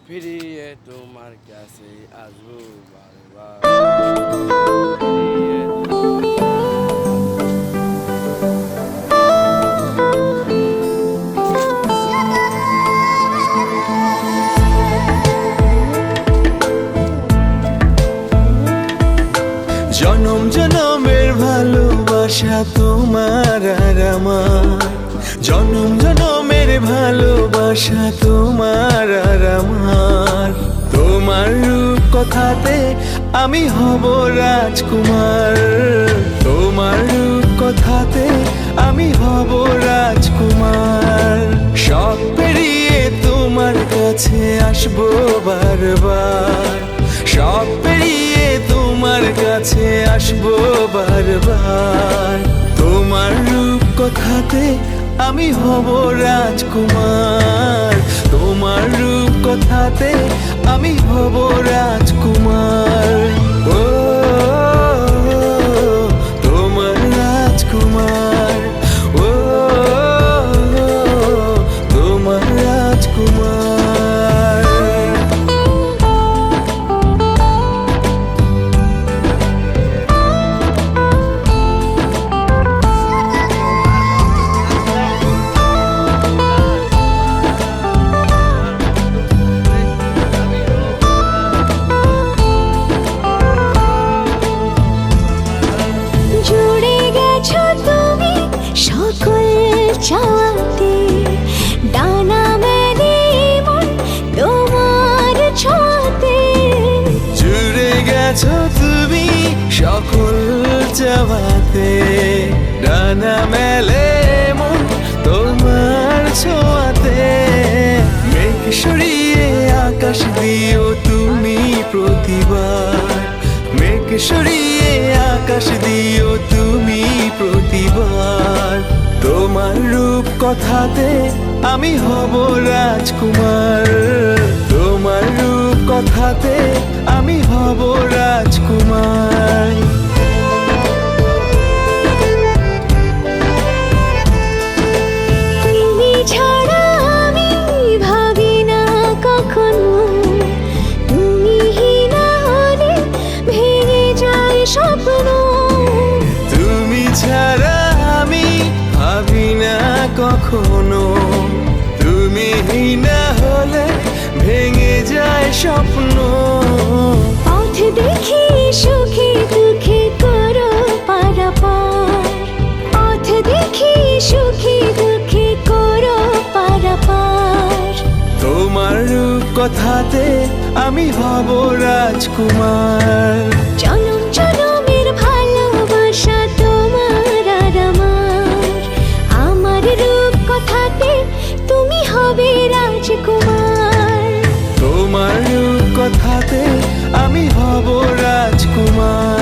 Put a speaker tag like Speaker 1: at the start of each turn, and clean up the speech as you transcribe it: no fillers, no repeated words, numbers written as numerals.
Speaker 1: ফিরিয়ে তোমার কাছে আসবো বারবার।
Speaker 2: জনম জনমের ভালোবাসা তোমার আর আমার, জনম জনমের ভালোবাসা তোমার আর আমার। তোমার রূপ কথাতে আমি হব রাজকুমার, তোমার রূপ কথাতে আমি হব রাজকুমার। সব পেরিয়ে তোমার কাছে আসবো বারবার, সব পেরিয়ে তোমার কাছে আসবো বারবার। তোমার রূপ কথাতে আমি হব রাজকুমার, তোমার রূপ কথাতে আমি হব রাজকুমার। ও তোমার রাজকুমার, ও তোমার রাজকুমার।
Speaker 3: চাওয়াতে ডানা মেলে মন তোমার ছোঁয়াতে।
Speaker 2: জুড়ে গেছো তুমি সকল চাওয়াতে, ডানা মেলে মন তোমার ছোঁয়াতে। মেঘ সরিয়ে আকাশ দিও তুমি প্রতিবার, মেঘ সরিয়ে আকাশ দিও তুমি প্রতিবার। তোমার রূপ কথাতে আমি হব রাজকুমার, তোমার রূপ কথাতে আমি হব রাজকুমার।
Speaker 3: তুমি ছাড়া আমি ভাবি না কখনো, তুমি না হলে ভেঙে যায় স্বপ্ন।
Speaker 2: তুমি ছাড়া আমি ভাবি না কখনো, তুমি না হলে ভেঙে যায় স্বপ্ন।
Speaker 3: পথ দেখি সুখে দুঃখে করো পারাপার, পথ দেখি সুখে দুঃখে করো পারাপার।
Speaker 2: তোমার রূপ কথাতে আমি হব রাজকুমার,
Speaker 3: জনম জনমের ভালোবাসা তোমার আর আমার। আমার রূপ কথাতে তুমি হবে রাজকুমার,
Speaker 2: তোমার রূপ কথাতে আমি হব রাজকুমার।